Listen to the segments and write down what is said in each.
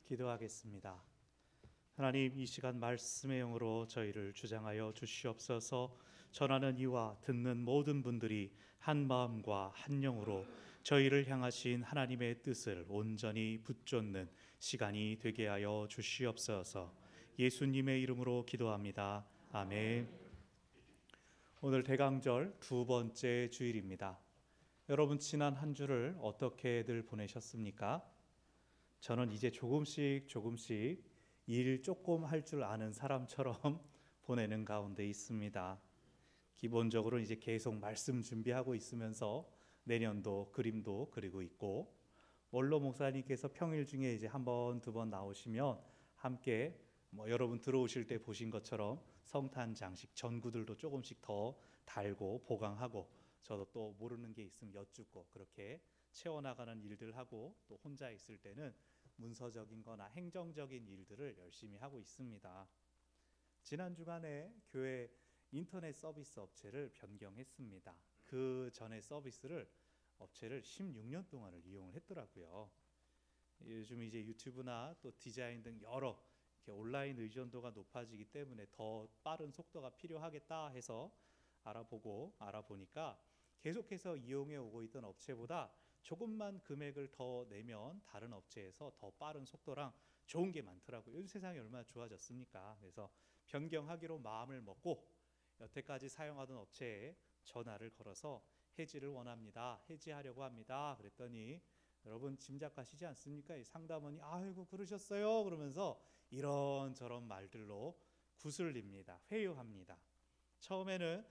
기도하겠습니다. 하나님, 이 시간 말씀의 영으로 저희를 주장하여 주시옵소서. 전하는 이와 듣는 모든 분들이 한 마음과 한 영으로 저희를 향하신 하나님의 뜻을 온전히 붙잡는 시간이 되게 하여 주시옵소서. 예수님의 이름으로 기도합니다. 아멘. 오늘 대강절 두 번째 주일입니다. 여러분, 지난 한 주를 어떻게들 보내셨습니까? 저는 이제 조금씩 일 조금 할 줄 아는 사람처럼 보내는 가운데 있습니다. 기본적으로 이제 계속 말씀 준비하고 있으면서 내년도 그림도 그리고 있고, 원로 목사님께서 평일 중에 이제 한 번, 두 번 나오시면 함께 여러분 들어오실 때 보신 것처럼 성탄 장식 전구들도 조금씩 더 달고 보강하고, 저도 또 모르는 게 있으면 여쭙고 그렇게 채워나가는 일들 하고, 또 혼자 있을 때는 문서적인 거나 행정적인 일들을 열심히 하고 있습니다. 지난 주간에 교회 인터넷 서비스 업체를 변경했습니다. 그 전에 업체를 16년 동안을 이용을 했더라고요. 요즘 이제 유튜브나 또 디자인 등 여러 이렇게 온라인 의존도가 높아지기 때문에 더 빠른 속도가 필요하겠다 해서 알아보니까 계속해서 이용해 오고 있던 업체보다 조금만 금액을 더 내면 다른 업체에서 더 빠른 속도랑 좋은 게 많더라고요. 요즘 세상이 얼마나 좋아졌습니까? 그래서 변경하기로 마음을 먹고 여태까지 사용하던 업체에 전화를 걸어서 해지를 원합니다. 해지하려고 합니다. 그랬더니 여러분 짐작하시지 않습니까? 이 상담원이 아이고 그러셨어요 그러면서 이런저런 말들로 구슬립니다. 회유합니다. 처음에는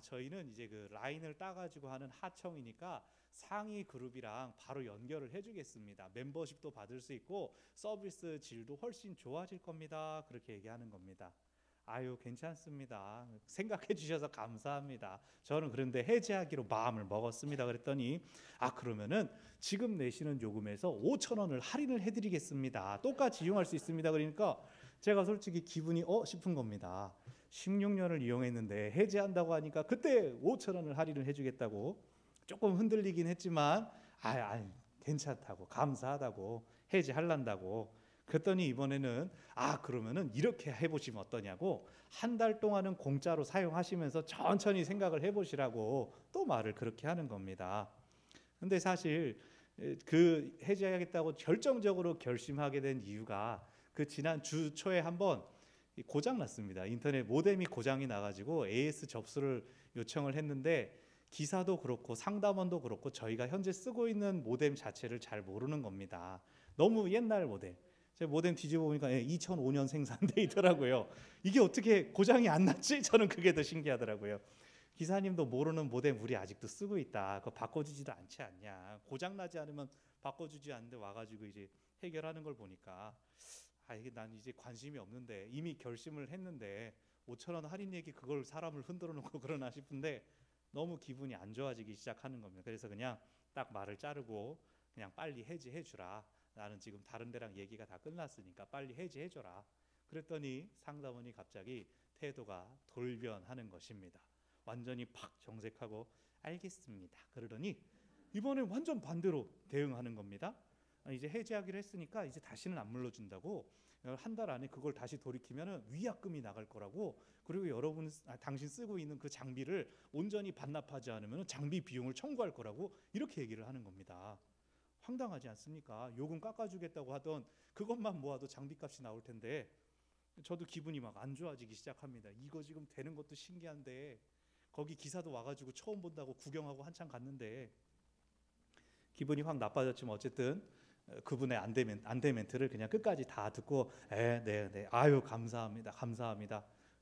저희는 이제 그 라인을 따가지고 하는 하청이니까 상위 그룹이랑 바로 연결을 해주겠습니다. 멤버십도 받을 수 있고 서비스 질도 훨씬 좋아질 겁니다. 그렇게 얘기하는 겁니다. 아유, 괜찮습니다. 생각해 주셔서 감사합니다. 저는 그런데 해지하기로 마음을 먹었습니다. 그랬더니 그러면은 지금 내시는 요금에서 5,000원을 할인을 해드리겠습니다. 똑같이 이용할 수 있습니다. 그러니까 제가 솔직히 기분이 싶은 겁니다. 16년을 이용했는데 해지한다고 하니까 그때 5,000원을 할인을 해주겠다고 조금 흔들리긴 했지만 괜찮다고, 감사하다고, 해지할란다고. 그랬더니 이번에는 그러면은 이렇게 해보시면 어떠냐고, 한 달 동안은 공짜로 사용하시면서 천천히 생각을 해보시라고 또 말을 그렇게 하는 겁니다. 근데 사실 그 해지하겠다고 결정적으로 결심하게 된 이유가 그 지난 주 초에 한번 고장 났습니다. 인터넷 모뎀이 고장이 나가지고 AS 접수를 요청을 했는데 기사도 그렇고 상담원도 그렇고 저희가 현재 쓰고 있는 모뎀 자체를 잘 모르는 겁니다. 너무 옛날 모뎀. 제가 모뎀 뒤집어 보니까 2005년 생산돼 있더라고요. 이게 어떻게 고장이 안 났지? 저는 그게 더 신기하더라고요. 기사님도 모르는 모뎀 우리 아직도 쓰고 있다. 그거 바꿔주지도 않지 않냐. 고장 나지 않으면 바꿔주지 않는데 와가지고 이제 해결하는 걸 보니까 이게 난 이제 관심이 없는데, 이미 결심을 했는데 5,000원 할인 얘기 그걸 사람을 흔들어 놓고 그러나 싶은데 너무 기분이 안 좋아지기 시작하는 겁니다. 그래서 그냥 딱 말을 자르고 그냥 빨리 해지해 주라. 나는 지금 다른 데랑 얘기가 다 끝났으니까 빨리 해지해 줘라. 그랬더니 상담원이 갑자기 태도가 돌변하는 것입니다. 완전히 팍 정색하고 알겠습니다. 그러더니 이번에 완전 반대로 대응하는 겁니다. 이제 해지하기로 했으니까 이제 다시는 안 물러준다고, 한 달 안에 그걸 다시 돌이키면 위약금이 나갈 거라고, 그리고 여러분 당신 쓰고 있는 그 장비를 온전히 반납하지 않으면 장비 비용을 청구할 거라고 이렇게 얘기를 하는 겁니다. 황당하지 않습니까? 요금 깎아주겠다고 하던 그것만 모아도 장비값이 나올 텐데 저도 기분이 막 안 좋아지기 시작합니다. 이거 지금 되는 것도 신기한데 거기 기사도 와가지고 처음 본다고 구경하고 한참 갔는데 기분이 확 나빠졌지만 어쨌든 그분의 안대 멘트를 그냥 끝까지 다 듣고 네, 아유 감사합니다.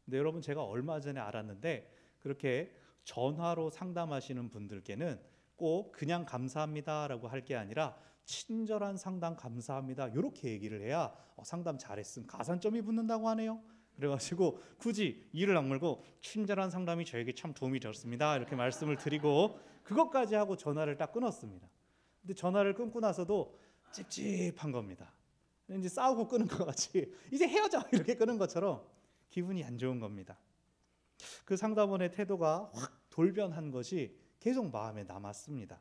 근데 여러분, 제가 얼마 전에 알았는데 그렇게 전화로 상담하시는 분들께는 꼭 그냥 감사합니다라고 할 게 아니라 친절한 상담 감사합니다 이렇게 얘기를 해야 상담 잘했음 가산점이 붙는다고 하네요. 그래가지고 굳이 이를 악물고 친절한 상담이 저에게 참 도움이 되었습니다 이렇게 말씀을 드리고 그것까지 하고 전화를 딱 끊었습니다. 근데 전화를 끊고 나서도 찝찝한 겁니다. 이제 싸우고 끊은 것 같이 이제 헤어져 이렇게 끊은 것처럼 기분이 안 좋은 겁니다. 그 상담원의 태도가 확 돌변한 것이 계속 마음에 남았습니다.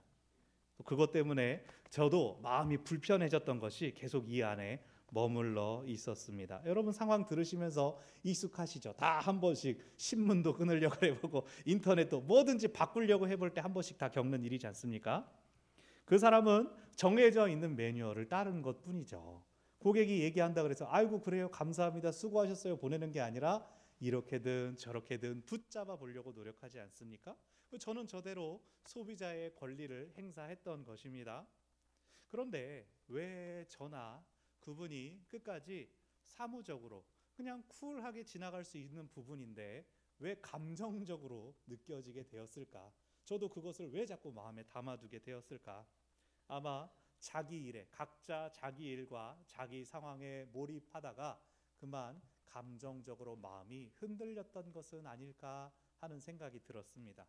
그것 때문에 저도 마음이 불편해졌던 것이 계속 이 안에 머물러 있었습니다. 여러분 상황 들으시면서 익숙하시죠? 다 한 번씩 신문도 끊으려고 해보고 인터넷도 뭐든지 바꾸려고 해볼 때 한 번씩 다 겪는 일이지 않습니까? 그 사람은 정해져 있는 매뉴얼을 따르는 것뿐이죠. 고객이 얘기한다 그래서 아이고 그래요 감사합니다 수고하셨어요 보내는 게 아니라 이렇게든 저렇게든 붙잡아 보려고 노력하지 않습니까? 저는 저대로 소비자의 권리를 행사했던 것입니다. 그런데 왜 저나 그분이 끝까지 사무적으로 그냥 쿨하게 지나갈 수 있는 부분인데 왜 감정적으로 느껴지게 되었을까? 저도 그것을 왜 자꾸 마음에 담아두게 되었을까? 아마 자기 일에 각자 자기 일과 자기 상황에 몰입하다가 그만 감정적으로 마음이 흔들렸던 것은 아닐까 하는 생각이 들었습니다.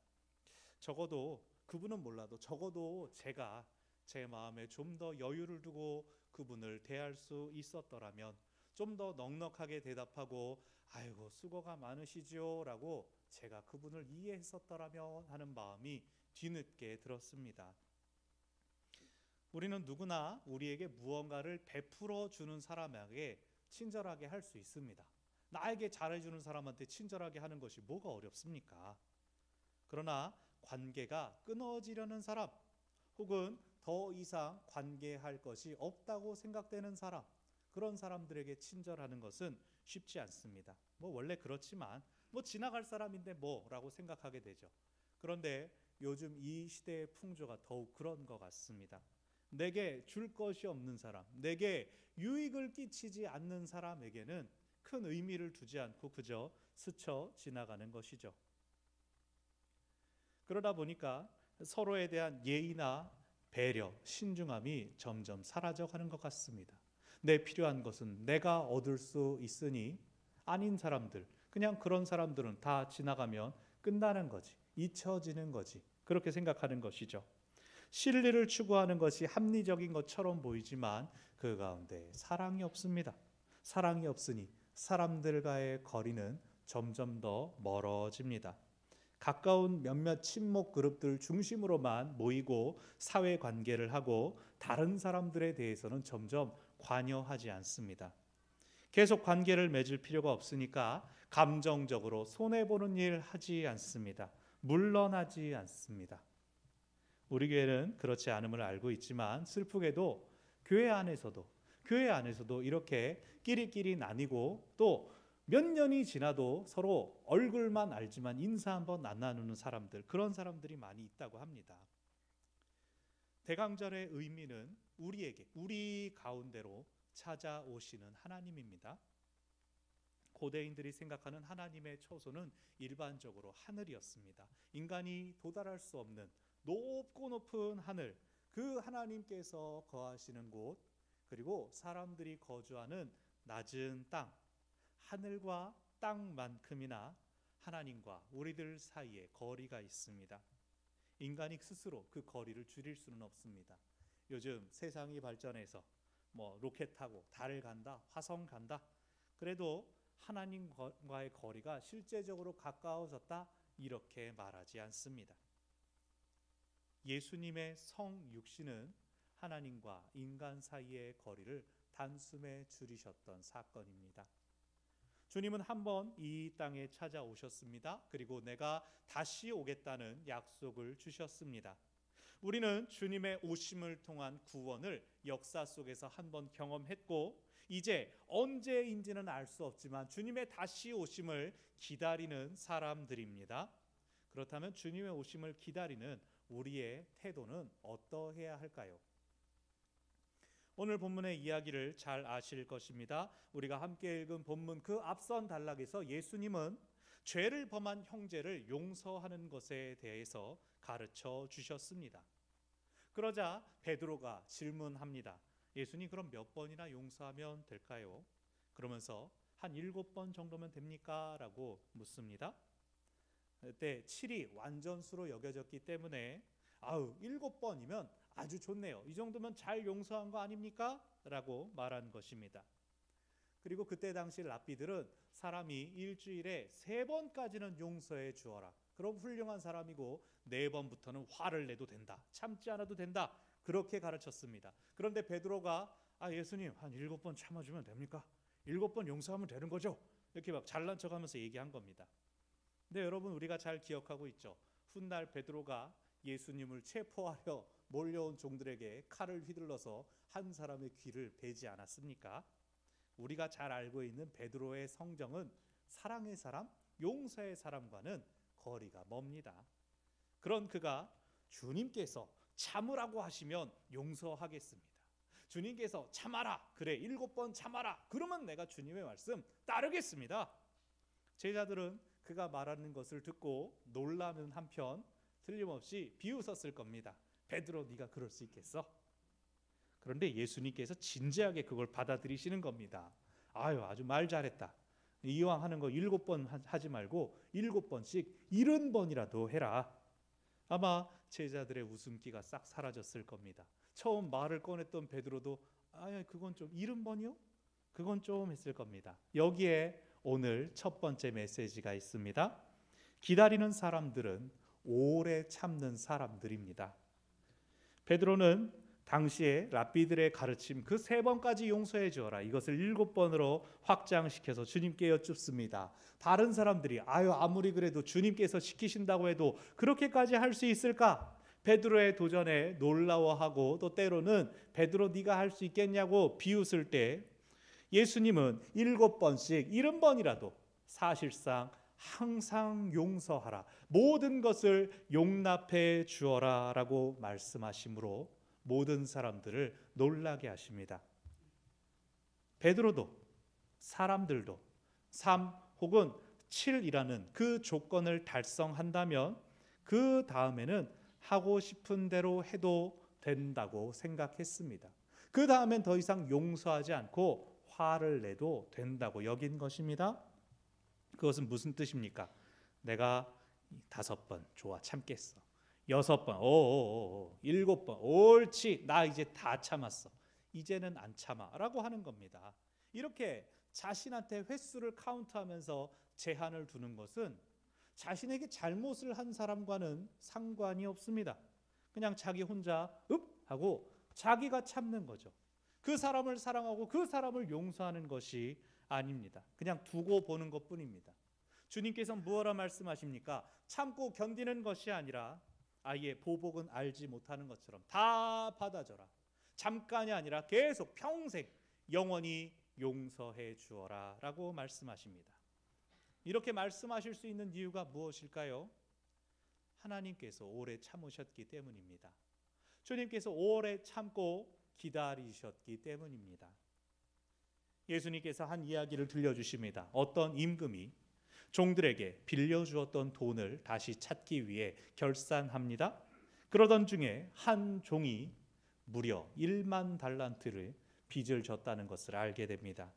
적어도 그분은 몰라도 적어도 제가 제 마음에 좀 더 여유를 두고 그분을 대할 수 있었더라면 좀 더 넉넉하게 대답하고 아이고 수고가 많으시죠 라고 제가 그분을 이해했었더라면 하는 마음이 뒤늦게 들었습니다. 우리는 누구나 우리에게 무언가를 베풀어 주는 사람에게 친절하게 할 수 있습니다. 나에게 잘해주는 사람한테 친절하게 하는 것이 뭐가 어렵습니까? 그러나 관계가 끊어지려는 사람 혹은 더 이상 관계할 것이 없다고 생각되는 사람, 그런 사람들에게 친절하는 것은 쉽지 않습니다. 원래 그렇지만 지나갈 사람인데 뭐라고 생각하게 되죠. 그런데 요즘 이 시대의 풍조가 더욱 그런 것 같습니다. 내게 줄 것이 없는 사람, 내게 유익을 끼치지 않는 사람에게는 큰 의미를 두지 않고 그저 스쳐 지나가는 것이죠. 그러다 보니까 서로에 대한 예의나 배려, 신중함이 점점 사라져가는 것 같습니다. 내 필요한 것은 내가 얻을 수 있으니 아닌 사람들, 그냥 그런 사람들은 다 지나가면 끝나는 거지, 잊혀지는 거지, 그렇게 생각하는 것이죠. 진리를 추구하는 것이 합리적인 것처럼 보이지만 그 가운데 사랑이 없습니다. 사랑이 없으니 사람들과의 거리는 점점 더 멀어집니다. 가까운 몇몇 친목 그룹들 중심으로만 모이고 사회관계를 하고 다른 사람들에 대해서는 점점 관여하지 않습니다. 계속 관계를 맺을 필요가 없으니까 감정적으로 손해보는 일 하지 않습니다. 물러나지 않습니다. 우리 교회는 그렇지 않음을 알고 있지만 슬프게도 교회 안에서도 이렇게 끼리끼리 나뉘고 또 몇 년이 지나도 서로 얼굴만 알지만 인사 한번 안 나누는 사람들, 그런 사람들이 많이 있다고 합니다. 대강절의 의미는 우리 가운데로 찾아오시는 하나님입니다. 고대인들이 생각하는 하나님의 처소는 일반적으로 하늘이었습니다. 인간이 도달할 수 없는 높고 높은 하늘, 그 하나님께서 거하시는 곳, 그리고 사람들이 거주하는 낮은 땅, 하늘과 땅만큼이나 하나님과 우리들 사이에 거리가 있습니다. 인간이 스스로 그 거리를 줄일 수는 없습니다. 요즘 세상이 발전해서 로켓 타고 달을 간다, 화성 간다, 그래도 하나님과의 거리가 실제적으로 가까워졌다, 이렇게 말하지 않습니다. 예수님의 성육신은 하나님과 인간 사이의 거리를 단숨에 줄이셨던 사건입니다. 주님은 한번 이 땅에 찾아오셨습니다. 그리고 내가 다시 오겠다는 약속을 주셨습니다. 우리는 주님의 오심을 통한 구원을 역사 속에서 한번 경험했고 이제 언제인지는 알 수 없지만 주님의 다시 오심을 기다리는 사람들입니다. 그렇다면 주님의 오심을 기다리는 우리의 태도는 어떠해야 할까요? 오늘 본문의 이야기를 잘 아실 것입니다. 우리가 함께 읽은 본문 그 앞선 단락에서 예수님은 죄를 범한 형제를 용서하는 것에 대해서 가르쳐 주셨습니다. 그러자 베드로가 질문합니다. 예수님, 그럼 몇 번이나 용서하면 될까요? 그러면서 한 7번 정도면 됩니까? 라고 묻습니다. 그때 7이 완전수로 여겨졌기 때문에 7번이면 아주 좋네요. 이 정도면 잘 용서한 거 아닙니까? 라고 말한 것입니다. 그리고 그때 당시 랍비들은 사람이 일주일에 3번까지는 용서해 주어라, 그럼 훌륭한 사람이고 4번부터는 화를 내도 된다, 참지 않아도 된다, 그렇게 가르쳤습니다. 그런데 베드로가 예수님 한 7번 참아주면 됩니까? 7번 용서하면 되는 거죠? 이렇게 막 잘난 척하면서 얘기한 겁니다. 근데 여러분, 우리가 잘 기억하고 있죠. 훗날 베드로가 예수님을 체포하려 몰려온 종들에게 칼을 휘둘러서 한 사람의 귀를 베지 않았습니까? 우리가 잘 알고 있는 베드로의 성정은 사랑의 사람, 용서의 사람과는 거리가 멉니다. 그런 그가 주님께서 참으라고 하시면 용서하겠습니다. 주님께서 참아라, 그래 7번 참아라, 그러면 내가 주님의 말씀 따르겠습니다. 제자들은 그가 말하는 것을 듣고 놀라는 한편 틀림없이 비웃었을 겁니다. 베드로, 네가 그럴 수 있겠어? 그런데 예수님께서 진지하게 그걸 받아들이시는 겁니다. 아주 말 잘했다. 이왕 하는 거 7번 하지 말고 7번씩 70번이라도 해라. 아마 제자들의 웃음기가 싹 사라졌을 겁니다. 처음 말을 꺼냈던 베드로도 그건 좀 70번이요? 그건 좀 했을 겁니다. 여기에 오늘 첫 번째 메시지가 있습니다. 기다리는 사람들은 오래 참는 사람들입니다. 베드로는 당시에 랍비들의 가르침 그 3번까지 용서해 주어라, 이것을 7번으로 확장시켜서 주님께 여쭙습니다. 다른 사람들이 아무리 그래도 주님께서 시키신다고 해도 그렇게까지 할 수 있을까? 베드로의 도전에 놀라워하고 또 때로는 베드로 네가 할 수 있겠냐고 비웃을 때 예수님은 7번씩 70번이라도 사실상 항상 용서하라, 모든 것을 용납해 주어라 라고 말씀하심으로 모든 사람들을 놀라게 하십니다. 베드로도 사람들도 3 혹은 7이라는 그 조건을 달성한다면 그 다음에는 하고 싶은 대로 해도 된다고 생각했습니다. 그 다음엔 더 이상 용서하지 않고 화를 내도 된다고 여긴 것입니다. 그것은 무슨 뜻입니까? 내가 5번 좋아 참겠어, 6번 7번 옳지, 나 이제 다 참았어, 이제는 안 참아 라고 하는 겁니다. 이렇게 자신한테 횟수를 카운트하면서 제한을 두는 것은 자신에게 잘못을 한 사람과는 상관이 없습니다. 그냥 자기 혼자 하고 자기가 참는 거죠. 그 사람을 사랑하고 그 사람을 용서하는 것이 아닙니다. 그냥 두고 보는 것뿐입니다. 주님께서 무엇라 말씀하십니까? 참고 견디는 것이 아니라 아예 보복은 알지 못하는 것처럼 다 받아줘라. 잠깐이 아니라 계속 평생 영원히 용서해 주어라 라고 말씀하십니다. 이렇게 말씀하실 수 있는 이유가 무엇일까요? 하나님께서 오래 참으셨기 때문입니다. 주님께서 오래 참고 기다리셨기 때문입니다. 예수님께서 한 이야기를 들려주십니다. 어떤 임금이 종들에게 빌려주었던 돈을 다시 찾기 위해 결산합니다. 그러던 중에 한 종이 무려 1만 달란트를 빚을 졌다는 것을 알게 됩니다.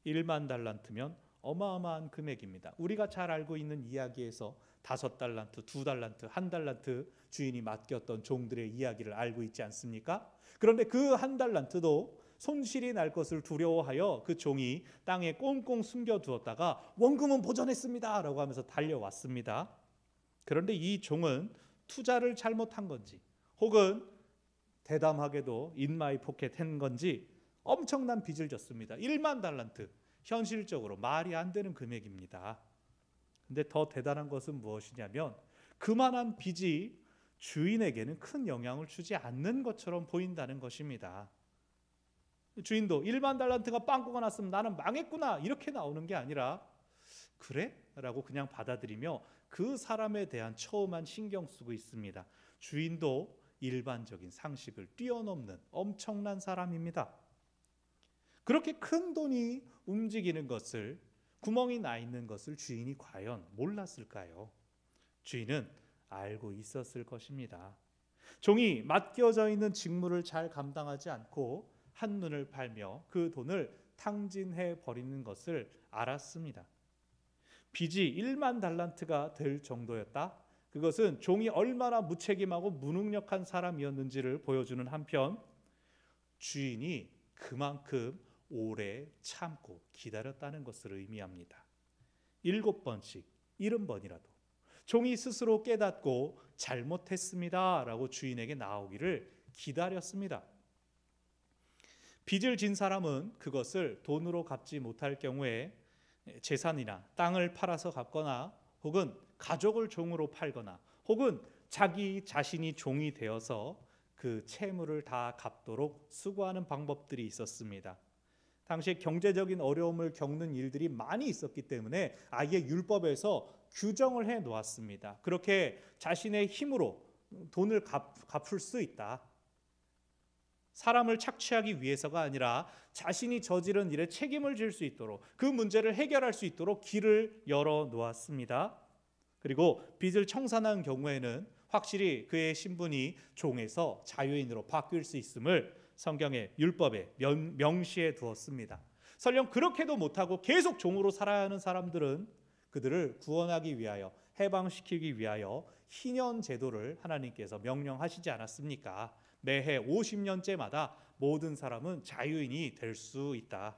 1만 달란트면 어마어마한 금액입니다. 우리가 잘 알고 있는 이야기에서 5달란트, 2달란트, 1달란트 주인이 맡겼던 종들의 이야기를 알고 있지 않습니까? 그런데 그 1달란트도 손실이 날 것을 두려워하여 그 종이 땅에 꽁꽁 숨겨두었다가 원금은 보전했습니다 라고 하면서 달려왔습니다. 그런데 이 종은 투자를 잘못한 건지 혹은 대담하게도 인마이 포켓한 건지 엄청난 빚을 졌습니다. 1만 달란트, 현실적으로 말이 안 되는 금액입니다. 근데 더 대단한 것은 무엇이냐면 그만한 빚이 주인에게는 큰 영향을 주지 않는 것처럼 보인다는 것입니다. 주인도 1만 달란트가 빵꾸가 났으면 나는 망했구나 이렇게 나오는 게 아니라 그래? 라고 그냥 받아들이며 그 사람에 대한 처음만 신경 쓰고 있습니다. 주인도 일반적인 상식을 뛰어넘는 엄청난 사람입니다. 그렇게 큰 돈이 움직이는 것을, 구멍이 나 있는 것을 주인이 과연 몰랐을까요? 주인은 알고 있었을 것입니다. 종이 맡겨져 있는 직무를 잘 감당하지 않고 한눈을 팔며 그 돈을 탕진해 버리는 것을 알았습니다. 빚이 1만 달란트가 될 정도였다. 그것은 종이 얼마나 무책임하고 무능력한 사람이었는지를 보여주는 한편 주인이 그만큼 오래 참고 기다렸다는 것을 의미합니다. 7번씩 70번이라도 종이 스스로 깨닫고 잘못했습니다 라고 주인에게 나오기를 기다렸습니다. 빚을 진 사람은 그것을 돈으로 갚지 못할 경우에 재산이나 땅을 팔아서 갚거나 혹은 가족을 종으로 팔거나 혹은 자기 자신이 종이 되어서 그 채무를 다 갚도록 수고하는 방법들이 있었습니다. 당시에 경제적인 어려움을 겪는 일들이 많이 있었기 때문에 아예 율법에서 규정을 해 놓았습니다. 그렇게 자신의 힘으로 돈을 갚을 수 있다. 사람을 착취하기 위해서가 아니라 자신이 저지른 일에 책임을 질 수 있도록, 그 문제를 해결할 수 있도록 길을 열어 놓았습니다. 그리고 빚을 청산한 경우에는 확실히 그의 신분이 종에서 자유인으로 바뀔 수 있음을 성경의 율법에 명시해 두었습니다. 설령 그렇게도 못하고 계속 종으로 살아야 하는 사람들은 그들을 구원하기 위하여, 해방시키기 위하여 희년 제도를 하나님께서 명령하시지 않았습니까? 매해 50년째마다 모든 사람은 자유인이 될 수 있다.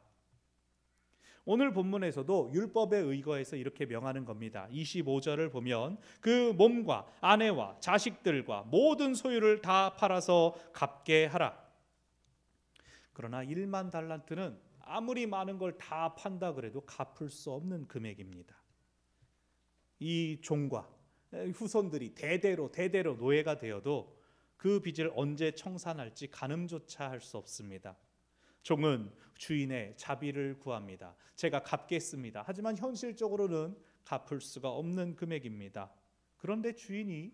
오늘 본문에서도 율법에 의거해서 이렇게 명하는 겁니다. 25절을 보면 그 몸과 아내와 자식들과 모든 소유를 다 팔아서 갚게 하라. 그러나 1만 달란트는 아무리 많은 걸 다 판다 그래도 갚을 수 없는 금액입니다. 이 종과 후손들이 대대로 노예가 되어도 그 빚을 언제 청산할지 가늠조차 할 수 없습니다. 종은 주인의 자비를 구합니다. 제가 갚겠습니다. 하지만 현실적으로는 갚을 수가 없는 금액입니다. 그런데 주인이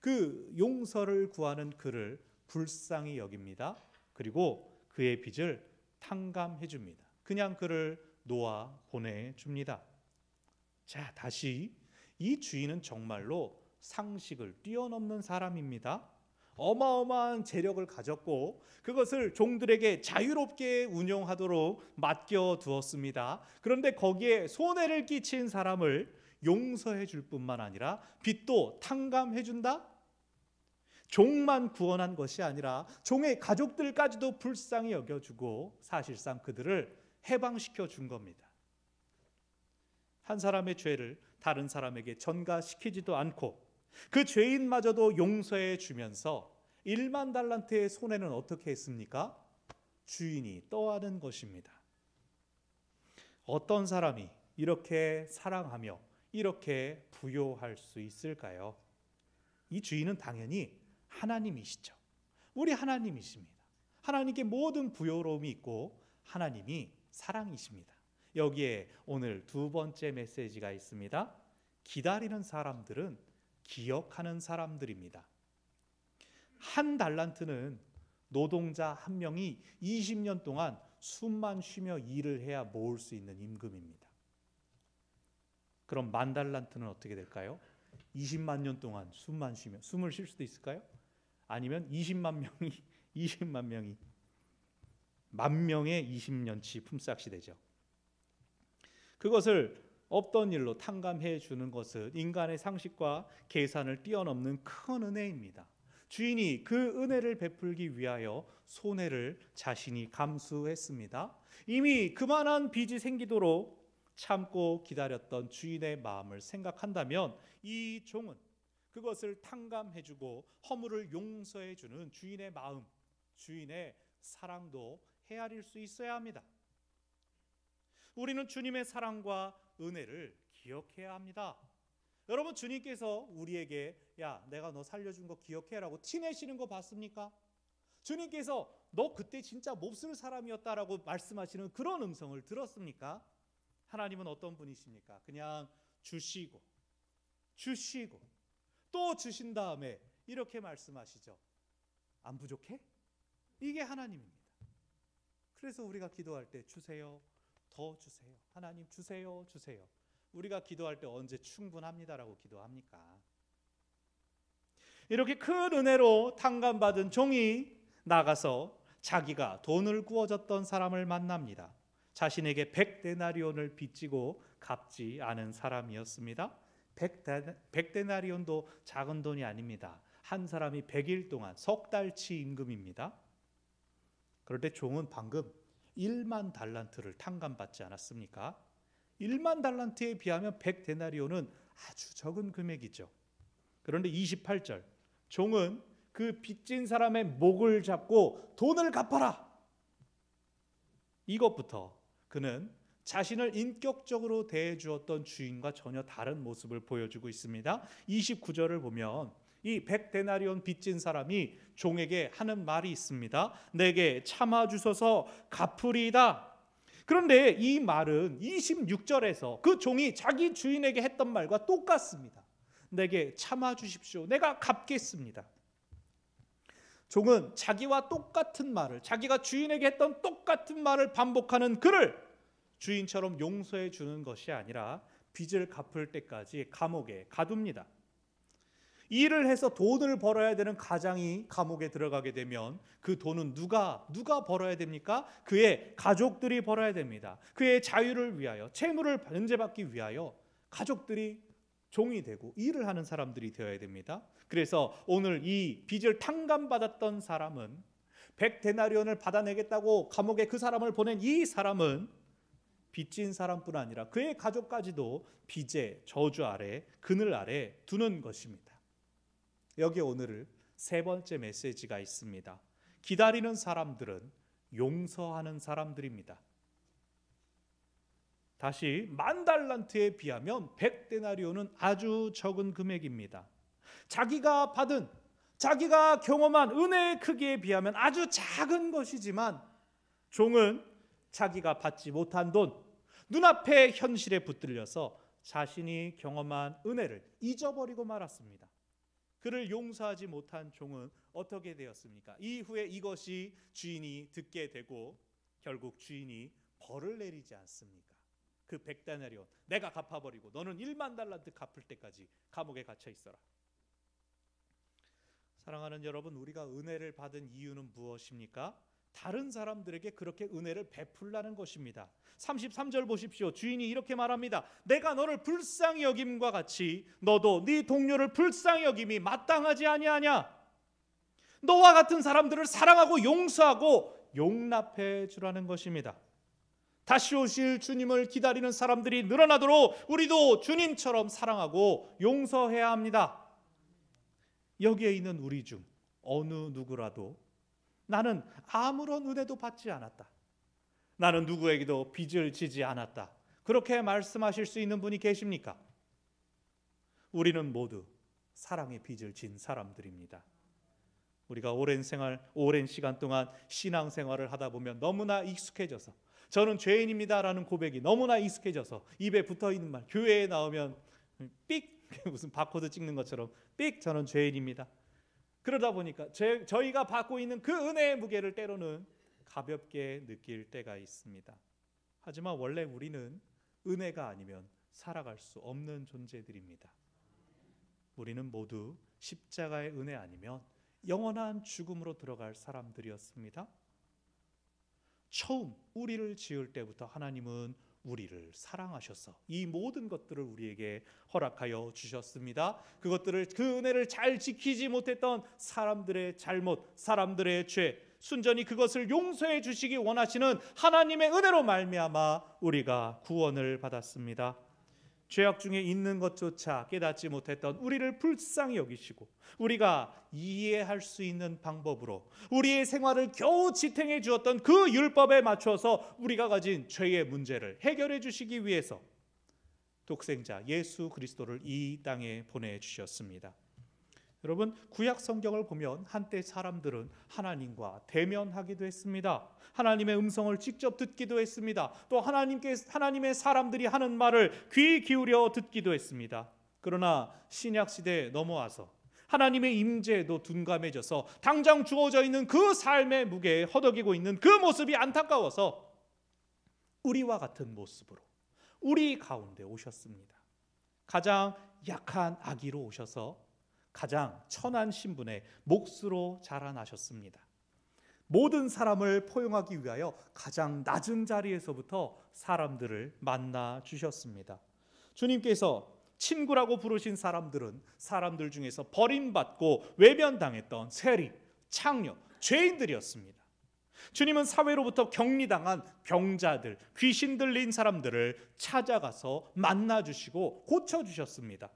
그 용서를 구하는 그를 불쌍히 여깁니다. 그리고 그의 빚을 탕감해 줍니다. 그냥 그를 놓아 보내줍니다. 자, 다시 이 주인은 정말로 상식을 뛰어넘는 사람입니다. 어마어마한 재력을 가졌고 그것을 종들에게 자유롭게 운용하도록 맡겨두었습니다. 그런데 거기에 손해를 끼친 사람을 용서해 줄 뿐만 아니라 빚도 탕감해 준다? 종만 구원한 것이 아니라 종의 가족들까지도 불쌍히 여겨주고 사실상 그들을 해방시켜 준 겁니다. 한 사람의 죄를 다른 사람에게 전가시키지도 않고 그 죄인마저도 용서해 주면서 1만 달란트의 손해는 어떻게 했습니까? 주인이 떠안은 것입니다. 어떤 사람이 이렇게 사랑하며 이렇게 부요할 수 있을까요? 이 주인은 당연히 하나님이시죠. 우리 하나님이십니다. 하나님께 모든 부요로움이 있고 하나님이 사랑이십니다. 여기에 오늘 두 번째 메시지가 있습니다. 기다리는 사람들은 기억하는 사람들입니다. 한 달란트는 노동자 한 명이 20년 동안 숨만 쉬며 일을 해야 모을 수 있는 임금입니다. 그럼 만 달란트는 어떻게 될까요? 20만 년 동안 숨만 쉬며 숨을 쉴 수도 있을까요? 아니면 20만 명이 만 명의 20년치 품삯이 되죠. 그것을 없던 일로 탕감해 주는 것은 인간의 상식과 계산을 뛰어넘는 큰 은혜입니다. 주인이 그 은혜를 베풀기 위하여 손해를 자신이 감수했습니다. 이미 그만한 빚이 생기도록 참고 기다렸던 주인의 마음을 생각한다면 이 종은 그것을 탕감해주고 허물을 용서해주는 주인의 마음, 주인의 사랑도 헤아릴 수 있어야 합니다. 우리는 주님의 사랑과 은혜를 기억해야 합니다. 여러분, 주님께서 우리에게 야, 내가 너 살려준 거 기억해라고 티내시는 거 봤습니까? 주님께서 너 그때 진짜 몹쓸 사람이었다라고 말씀하시는 그런 음성을 들었습니까? 하나님은 어떤 분이십니까? 그냥 주시고 또 주신 다음에 이렇게 말씀하시죠. 안 부족해? 이게 하나님입니다. 그래서 우리가 기도할 때 주세요, 더 주세요, 하나님 주세요. 우리가 기도할 때 언제 충분합니다라고 기도합니까? 이렇게 큰 은혜로 탕감받은 종이 나가서 자기가 돈을 구워줬던 사람을 만납니다. 자신에게 100데나리온을 빚지고 갚지 않은 사람이었습니다. 100데나리온도 작은 돈이 아닙니다. 한 사람이 100일 동안 석 달치 임금입니다. 그런데 종은 방금 1만 달란트를 탕감받지 않았습니까? 1만 달란트에 비하면 100데나리온은 아주 적은 금액이죠. 그런데 28절, 종은 그 빚진 사람의 목을 잡고 돈을 갚아라. 이것부터 그는 자신을 인격적으로 대해주었던 주인과 전혀 다른 모습을 보여주고 있습니다. 29절을 보면 이 100데나리온 빚진 사람이 종에게 하는 말이 있습니다. 내게 참아주소서 갚으리이다. 그런데 이 말은 26절에서 그 종이 자기 주인에게 했던 말과 똑같습니다. 내게 참아주십시오. 내가 갚겠습니다. 종은 자기와 똑같은 말을, 자기가 주인에게 했던 똑같은 말을 반복하는 그를 주인처럼 용서해 주는 것이 아니라 빚을 갚을 때까지 감옥에 가둡니다. 일을 해서 돈을 벌어야 되는 가장이 감옥에 들어가게 되면 그 돈은 누가 벌어야 됩니까? 그의 가족들이 벌어야 됩니다. 그의 자유를 위하여, 채무를 변제받기 위하여 가족들이 종이 되고 일을 하는 사람들이 되어야 됩니다. 그래서 오늘 이 빚을 탕감받았던 사람은 100데나리온을 받아내겠다고 감옥에 그 사람을 보낸 이 사람은 빚진 사람뿐 아니라 그의 가족까지도 빚의 저주 아래, 그늘 아래 두는 것입니다. 여기에 오늘 세 번째 메시지가 있습니다. 기다리는 사람들은 용서하는 사람들입니다. 다시 10,000달란트에 비하면 100데나리온은 아주 적은 금액입니다. 자기가 받은, 자기가 경험한 은혜의 크기에 비하면 아주 작은 것이지만 종은 자기가 받지 못한 돈, 눈앞의 현실에 붙들려서 자신이 경험한 은혜를 잊어버리고 말았습니다. 그를 용서하지 못한 종은 어떻게 되었습니까? 이후에 이것이 주인이 듣게 되고 결국 주인이 벌을 내리지 않습니까? 그 100데나리온 내가 갚아버리고 너는 10,000달란트 갚을 때까지 감옥에 갇혀 있어라. 사랑하는 여러분, 우리가 은혜를 받은 이유는 무엇입니까? 다른 사람들에게 그렇게 은혜를 베풀라는 것입니다. 33절 보십시오. 주인이 이렇게 말합니다. 내가 너를 불쌍히 여김과 같이 너도 네 동료를 불쌍히 여김이 마땅하지 아니하냐? 너와 같은 사람들을 사랑하고 용서하고 용납해 주라는 것입니다. 다시 오실 주님을 기다리는 사람들이 늘어나도록 우리도 주님처럼 사랑하고 용서해야 합니다. 여기에 있는 우리 중 어느 누구라도 나는 아무런 은혜도 받지 않았다, 나는 누구에게도 빚을 지지 않았다, 그렇게 말씀하실 수 있는 분이 계십니까? 우리는 모두 사랑의 빚을 진 사람들입니다. 우리가 오랜 시간 동안 신앙생활을 하다 보면 너무나 익숙해져서 저는 죄인입니다라는 고백이 너무나 익숙해져서 입에 붙어있는 말, 교회에 나오면 삑 무슨 바코드 찍는 것처럼 삑 저는 죄인입니다. 그러다 보니까 저희가 받고 있는 그 은혜의 무게를 때로는 가볍게 느낄 때가 있습니다. 하지만 원래 우리는 은혜가 아니면 살아갈 수 없는 존재들입니다. 우리는 모두 십자가의 은혜 아니면 영원한 죽음으로 들어갈 사람들이었습니다. 처음 우리를 지을 때부터 하나님은 우리를 사랑하셔서 이 모든 것들을 우리에게 허락하여 주셨습니다. 그 은혜를 잘 지키지 못했던 사람들의 잘못, 사람들의 죄, 순전히 그것을 용서해 주시기 원하시는 하나님의 은혜로 말미암아 우리가 구원을 받았습니다. 죄악 중에 있는 것조차 깨닫지 못했던 우리를 불쌍히 여기시고 우리가 이해할 수 있는 방법으로 우리의 생활을 겨우 지탱해 주었던 그 율법에 맞춰서 우리가 가진 죄의 문제를 해결해 주시기 위해서 독생자 예수 그리스도를 이 땅에 보내주셨습니다. 여러분, 구약 성경을 보면 한때 사람들은 하나님과 대면하기도 했습니다. 하나님의 음성을 직접 듣기도 했습니다. 또 하나님의 사람들이 하는 말을 귀 기울여 듣기도 했습니다. 그러나 신약 시대에 넘어와서 하나님의 임재에도 둔감해져서 당장 주어져 있는 그 삶의 무게에 허덕이고 있는 그 모습이 안타까워서 우리와 같은 모습으로 우리 가운데 오셨습니다. 가장 약한 아기로 오셔서 가장 천한 신분의 몫으로 자라나셨습니다. 모든 사람을 포용하기 위하여 가장 낮은 자리에서부터 사람들을 만나 주셨습니다. 주님께서 친구라고 부르신 사람들은 사람들 중에서 버림받고 외면당했던 세리, 창녀, 죄인들이었습니다. 주님은 사회로부터 격리당한 병자들, 귀신 들린 사람들을 찾아가서 만나주시고 고쳐주셨습니다.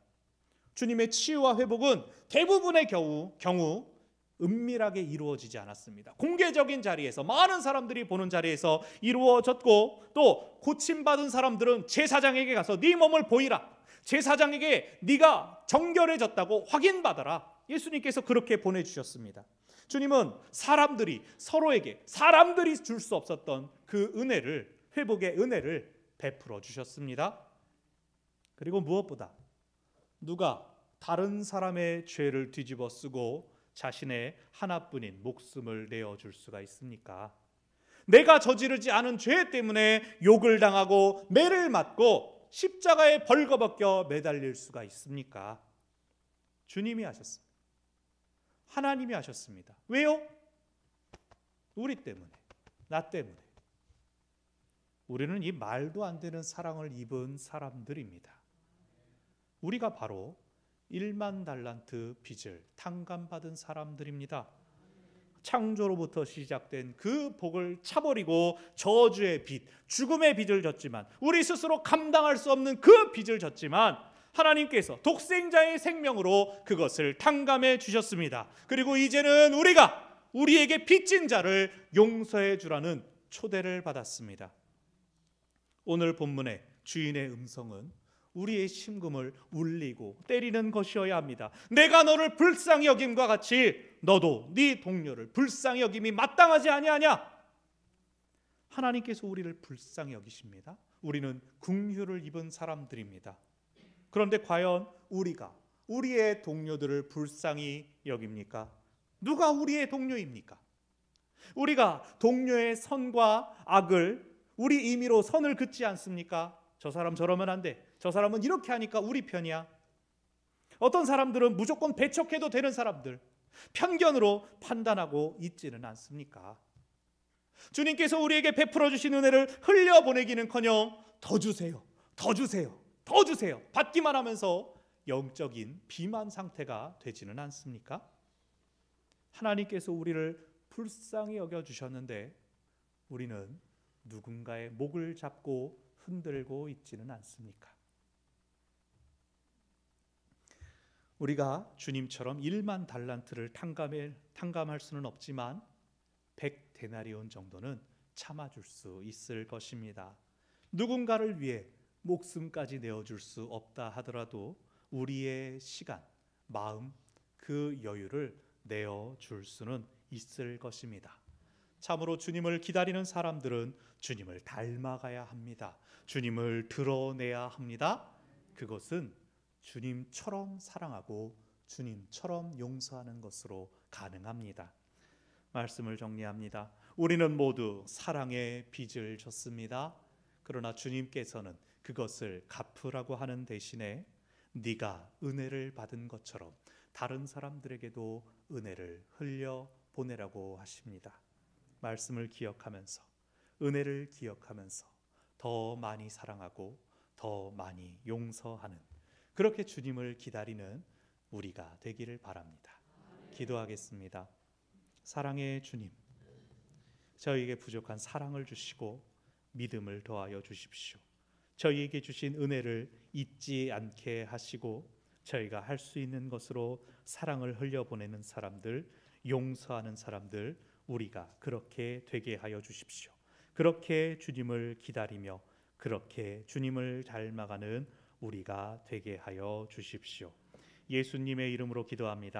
주님의 치유와 회복은 대부분의 경우 은밀하게 이루어지지 않았습니다. 공개적인 자리에서, 많은 사람들이 보는 자리에서 이루어졌고, 또 고침받은 사람들은 제사장에게 가서 네 몸을 보이라, 제사장에게 네가 정결해졌다고 확인받아라. 예수님께서 그렇게 보내주셨습니다. 주님은 사람들이 서로에게, 사람들이 줄 수 없었던 그 은혜를, 회복의 은혜를 베풀어 주셨습니다. 그리고 무엇보다 누가 다른 사람의 죄를 뒤집어 쓰고 자신의 하나뿐인 목숨을 내어줄 수가 있습니까? 내가 저지르지 않은 죄 때문에 욕을 당하고 매를 맞고 십자가에 벌거벗겨 매달릴 수가 있습니까? 주님이 하셨습니다. 하나님이 하셨습니다. 왜요? 우리 때문에, 나 때문에. 우리는 이 말도 안 되는 사랑을 입은 사람들입니다. 우리가 바로 1만 달란트 빚을 탕감받은 사람들입니다. 창조로부터 시작된 그 복을 차버리고 저주의 빚, 죽음의 빚을 졌지만, 우리 스스로 감당할 수 없는 그 빚을 졌지만 하나님께서 독생자의 생명으로 그것을 탕감해 주셨습니다. 그리고 이제는 우리가 우리에게 빚진 자를 용서해 주라는 초대를 받았습니다. 오늘 본문의 주인의 음성은 우리의 심금을 울리고 때리는 것이어야 합니다. 내가 너를 불쌍히 여김과 같이 너도 네 동료를 불쌍히 여김이 마땅하지 아니하냐? 하나님께서 우리를 불쌍히 여기십니다. 우리는 긍휼을 입은 사람들입니다. 그런데 과연 우리가 우리의 동료들을 불쌍히 여깁니까? 누가 우리의 동료입니까? 우리가 동료의 선과 악을 우리 임의로 선을 긋지 않습니까? 저 사람 저러면 안 돼, 저 사람은 이렇게 하니까 우리 편이야. 어떤 사람들은 무조건 배척해도 되는 사람들, 편견으로 판단하고 있지는 않습니까? 주님께서 우리에게 베풀어 주신 은혜를 흘려보내기는커녕 더 주세요, 더 주세요, 더 주세요 받기만 하면서 영적인 비만 상태가 되지는 않습니까? 하나님께서 우리를 불쌍히 여겨주셨는데 우리는 누군가의 목을 잡고 흔들고 있지는 않습니까? 우리가 주님처럼 1만 달란트를 탕감할 수는 없지만 100데나리온 정도는 참아줄 수 있을 것입니다. 누군가를 위해 목숨까지 내어줄 수 없다 하더라도 우리의 시간, 마음, 그 여유를 내어줄 수는 있을 것입니다. 참으로 주님을 기다리는 사람들은 주님을 닮아가야 합니다. 주님을 드러내야 합니다. 그것은 주님처럼 사랑하고 주님처럼 용서하는 것으로 가능합니다. 말씀을 정리합니다. 우리는 모두 사랑의 빚을 졌습니다. 그러나 주님께서는 그것을 갚으라고 하는 대신에 네가 은혜를 받은 것처럼 다른 사람들에게도 은혜를 흘려 보내라고 하십니다. 말씀을 기억하면서, 은혜를 기억하면서 더 많이 사랑하고 더 많이 용서하는, 그렇게 주님을 기다리는 우리가 되기를 바랍니다. 기도하겠습니다. 사랑의 주님, 저희에게 부족한 사랑을 주시고 믿음을 더하여 주십시오. 저희에게 주신 은혜를 잊지 않게 하시고 저희가 할 수 있는 것으로 사랑을 흘려보내는 사람들, 용서하는 사람들, 우리가 그렇게 되게 하여 주십시오. 그렇게 주님을 기다리며 그렇게 주님을 닮아가는 우리가 되게 하여 주십시오. 예수님의 이름으로 기도합니다.